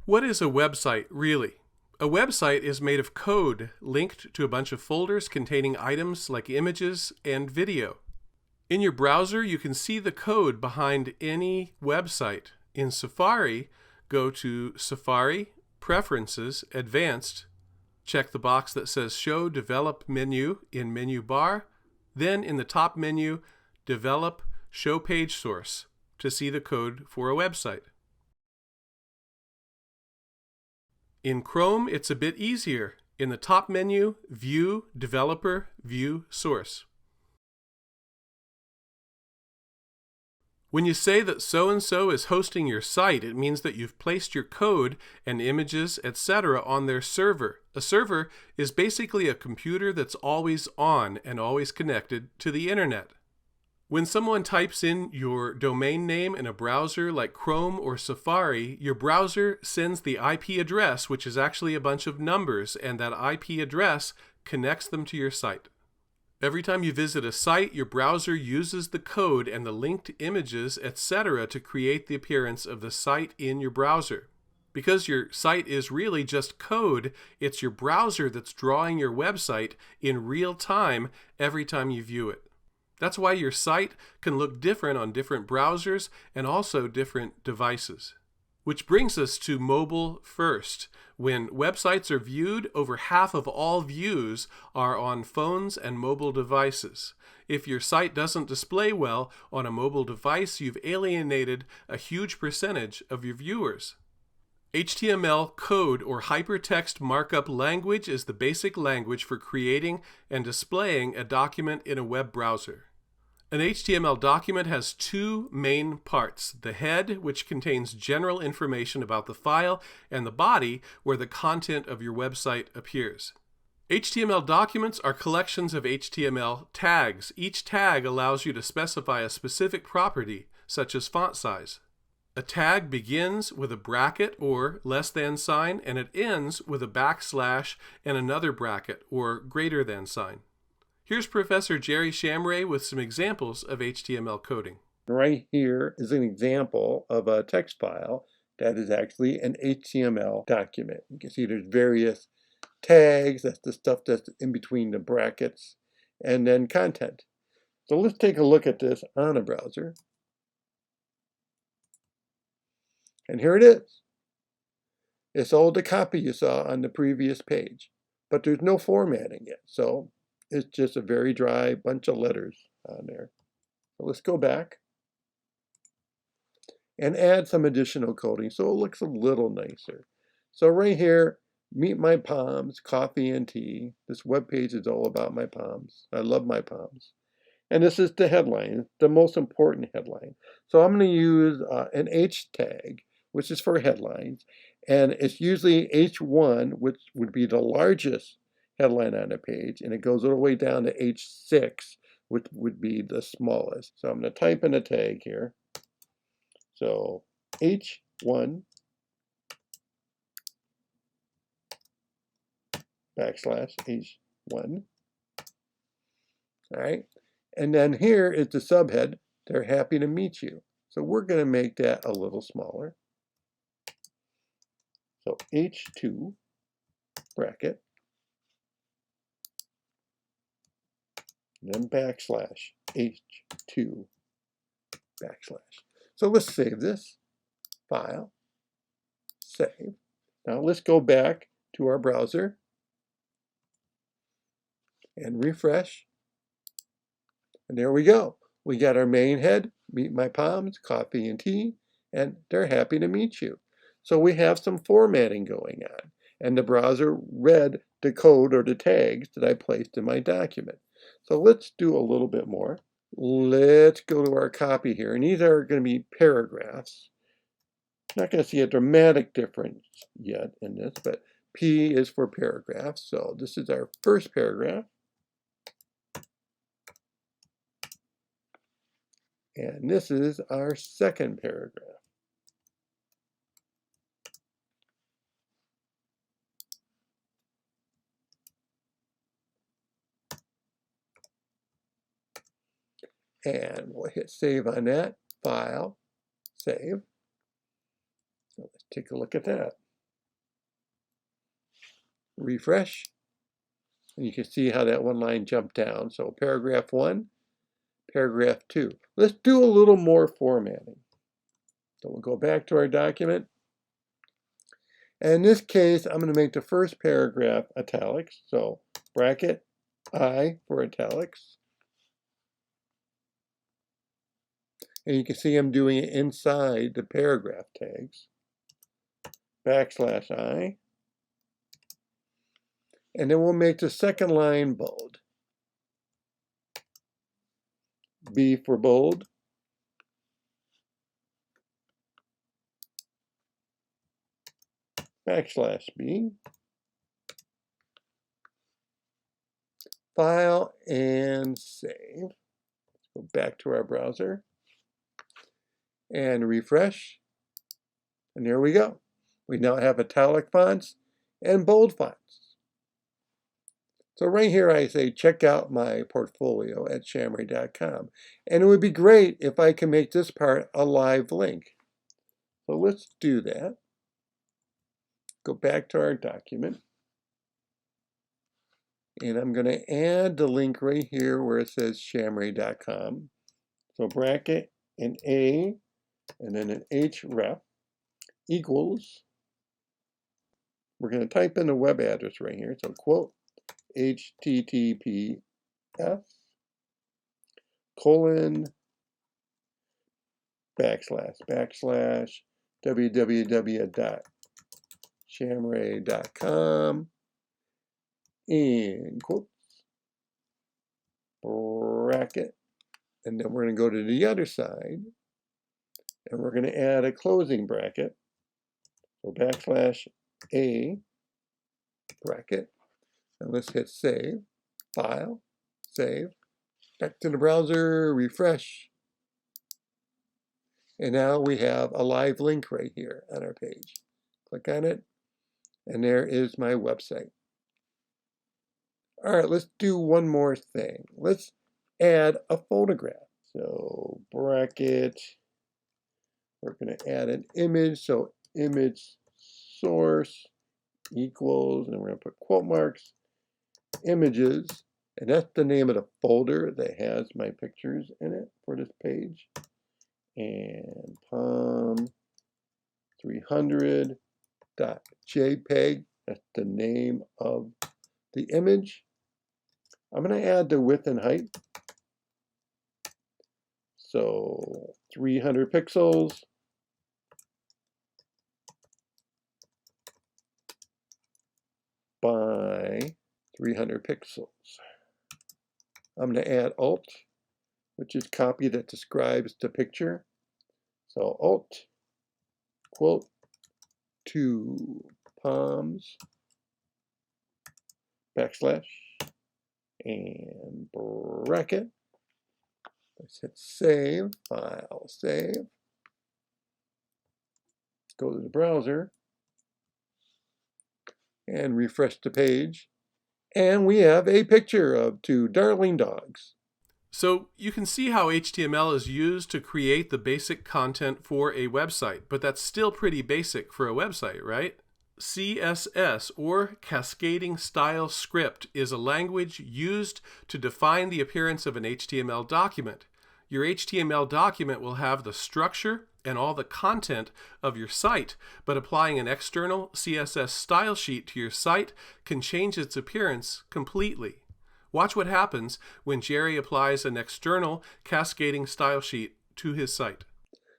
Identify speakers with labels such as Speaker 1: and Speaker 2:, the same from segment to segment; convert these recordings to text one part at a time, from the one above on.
Speaker 1: What is a website really? A website is made of code linked to a bunch of folders containing items like images and video. In your browser, you can see the code behind any website. In Safari, go to Safari, Preferences, Advanced, check the box that says Show Develop Menu in Menu Bar, then in the top menu, Develop Show Page Source to see the code for a website. In Chrome, it's a bit easier. In the top menu, View Developer, View Source. When you say that so-and-so is hosting your site, it means that you've placed your code and images, etc. on their server. A server is basically a computer that's always on and always connected to the internet. When someone types in your domain name in a browser like Chrome or Safari, your browser sends the IP address, which is actually a bunch of numbers, and that IP address connects them to your site. Every time you visit a site, your browser uses the code and the linked images, etc. to create the appearance of the site in your browser. Because your site is really just code, it's your browser that's drawing your website in real time every time you view it. That's why your site can look different on different browsers and also different devices. Which brings us to mobile first. When websites are viewed, over half of all views are on phones and mobile devices. If your site doesn't display well on a mobile device, you've alienated a huge percentage of your viewers. HTML code or hypertext markup language is the basic language for creating and displaying a document in a web browser. An HTML document has two main parts: the head, which contains general information about the file, and the body, where the content of your website appears. HTML documents are collections of HTML tags. Each tag allows you to specify a specific property, such as font size. A tag begins with a bracket or less than sign, and it ends with a backslash and another bracket or greater than sign. Here's Professor Gerry Shamray with some examples of HTML coding.
Speaker 2: Right here is an example of a text file that is actually an HTML document. You can see there's various tags, that's the stuff that's in between the brackets, and then content. So let's take a look at this on a browser. And here it is. It's all the copy you saw on the previous page, but there's no formatting yet. So it's just a very dry bunch of letters on there. So let's go back and add some additional coding so it looks a little nicer. So right here, meet my palms, coffee and tea. This web page is all about my palms. I love my palms. And this is the headline, the most important headline. So I'm going to use an H tag, which is for headlines. And it's usually H1, which would be the largest headline on a page. And it goes all the way down to H6, which would be the smallest. So I'm going to type in a tag here. So H1 backslash H1. All right. And then here is the subhead. They're happy to meet you. So we're going to make that a little smaller. So H2 bracket, and then backslash H2 backslash. So let's save this file, save. Now let's go back to our browser and refresh. And there we go. We got our main head, meet my palms, coffee and tea, and they're happy to meet you. So we have some formatting going on, and the browser read the code or the tags that I placed in my document. So let's do a little bit more. Let's go to our copy here, and these are going to be paragraphs. Not going to see a dramatic difference yet in this, but P is for paragraphs. So this is our first paragraph. And this is our second paragraph. And we'll hit save on that. File, save. So let's take a look at that. refresh, and you can see how that one line jumped down. So paragraph 1, paragraph 2. Let's do a little more formatting. So we'll go back to our document. And in this case, I'm going to make the first paragraph italics. So bracket I for italics. And you can see I'm doing it inside the paragraph tags. Backslash I. And then we'll make the second line bold. B for bold. Backslash B. File and save. Let's go back to our browser and refresh. And there we go. We now have italic fonts and bold fonts. So right here I say check out my portfolio at shamray.com. And it would be great if I can make this part a live link. So let's do that. Go back to our document. And I'm going to add the link right here where it says shamray.com. So bracket an A and then an href equals, we're going to type in the web address right here. So quote https colon backslash www.shamray.com in quotes bracket, and then we're going to go to the other side and we're going to add a closing bracket. So backslash A bracket, and let's hit save, file, save, back to the browser, refresh. And now we have a live link right here on our page. Click on it, and there is my website. All right, let's do one more thing. Let's add a photograph. So bracket, we're going to add an image. So image source equals, and we're going to put quote marks, images, and that's the name of the folder that has my pictures in it for this page. And palm 300.jpg, that's the name of the image. I'm going to add the width and height. So 300 pixels by 300 pixels. I'm going to add alt, which is copy that describes the picture. So alt, quote, two palms, backslash, and bracket. Let's hit save, file, save. Go to the browser and refresh the page. And we have a picture of two darling dogs.
Speaker 1: So you can see how HTML is used to create the basic content for a website, but that's still pretty basic for a website, right? CSS, or Cascading Style Script, is a language used to define the appearance of an HTML document. Your HTML document will have the structure and all the content of your site, but applying an external CSS style sheet to your site can change its appearance completely. Watch what happens when Gerry applies an external cascading style sheet to his site.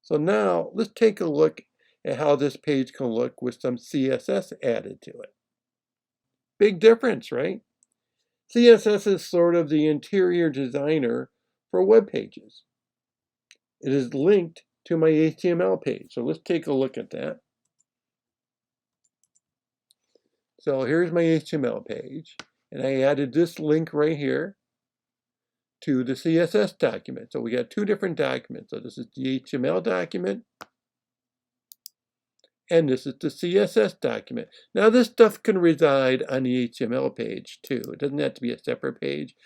Speaker 2: So now let's take a look at how this page can look with some CSS added to it. Big difference, right? CSS is sort of the interior designer for web pages. It is linked to my HTML page. So let's take a look at that. So here's my HTML page. And I added this link right here to the CSS document. So we got two different documents. So this is the HTML document, and this is the CSS document. Now this stuff can reside on the HTML page too. It doesn't have to be a separate page.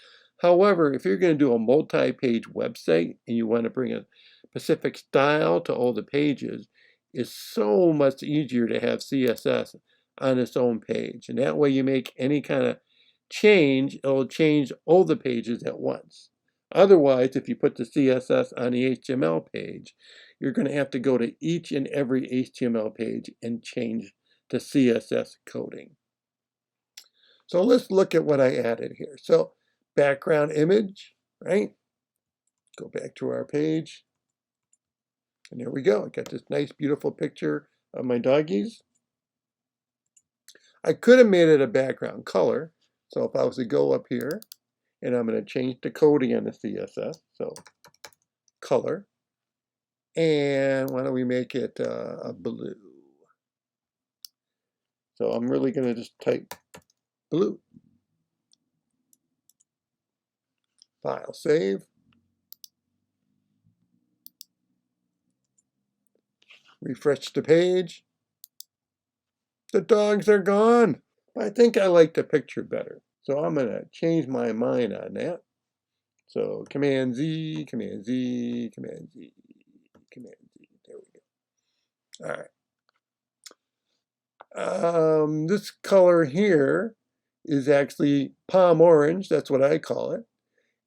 Speaker 2: However, if you're going to do a multi-page website and you want to bring a specific style to all the pages, it's so much easier to have CSS on its own page. And that way you make any kind of change, it'll change all the pages at once. Otherwise, if you put the CSS on the HTML page, you're going to have to go to each and every HTML page and change the CSS coding. So let's look at what I added here. So background image, right? Go back to our page. And there we go. I got this nice, beautiful picture of my doggies. I could have made it a background color. So if I was to go up here, and I'm going to change the coding on the CSS, so color. And why don't we make it a blue? So I'm really going to just type blue. File, save. Refresh the page. The dogs are gone. But I think I like the picture better. So I'm going to change my mind on that. So Command Z, Command Z, Command Z, Command Z. There we go. All right. This color here is actually palm orange. That's what I call it.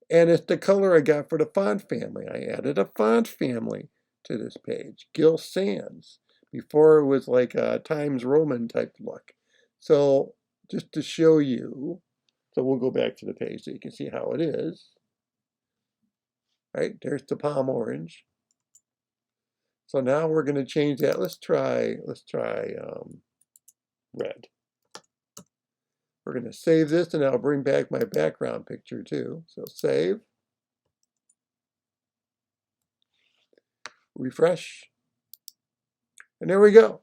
Speaker 2: And it's the color I got for the font family. I added a font family to this page, Gill Sans. Before it was like a Times Roman type look. So just to show you, so we'll go back to the page so you can see how it is. Right, there's the palm orange. So now we're going to change that. Let's try red. We're going to save this, and I'll bring back my background picture too. So save. Refresh. And there we go.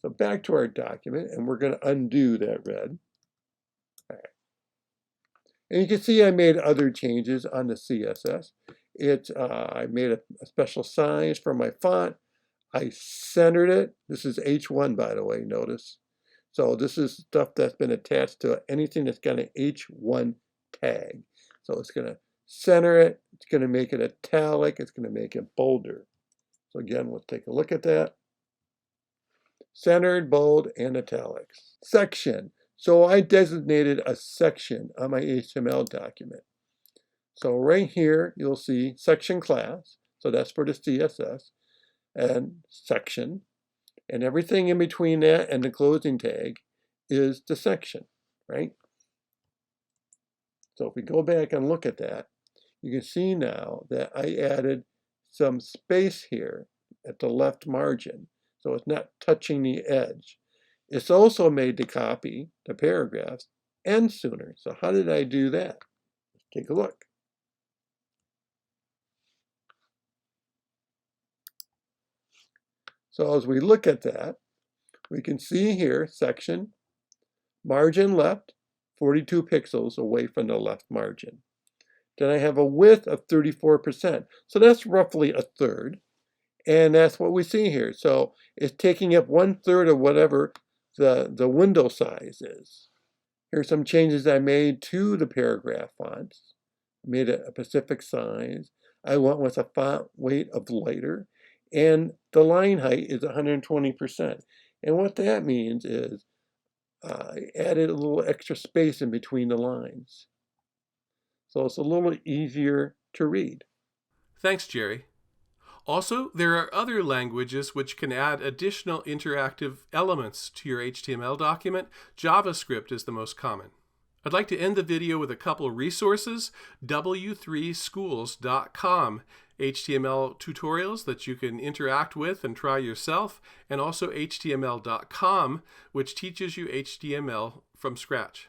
Speaker 2: So back to our document, and we're going to undo that red. All right. And you can see I made other changes on the CSS. I made a special size for my font. I centered it. This is H1, by the way, notice. So this is stuff that's been attached to anything that's got an H1 tag. So it's going to center it. It's going to make it italic. It's going to make it bolder. So again, let's take a look at that. Centered, bold, and italics. Section. So I designated a section on my HTML document. So right here, you'll see section class. So that's for the CSS. And section. And everything in between that and the closing tag is the section, right? So if we go back and look at that, you can see now that I added some space here at the left margin. So it's not touching the edge. It's also made to copy the paragraphs end sooner. So how did I do that? Let's take a look. So as we look at that, we can see here, section, margin left, 42 pixels away from the left margin. Then I have a width of 34%. So that's roughly a third. And that's what we see here. So it's taking up 1/3 of whatever the window size is. Here's some changes I made to the paragraph fonts. I made it a specific size. I went with a font weight of lighter. And the line height is 120%. And what that means is I added a little extra space in between the lines. So it's a little easier to read.
Speaker 1: Thanks, Gerry. Also, there are other languages which can add additional interactive elements to your HTML document. JavaScript is the most common. I'd like to end the video with a couple of resources. w3schools.com, HTML tutorials that you can interact with and try yourself, and also html.com, which teaches you HTML from scratch.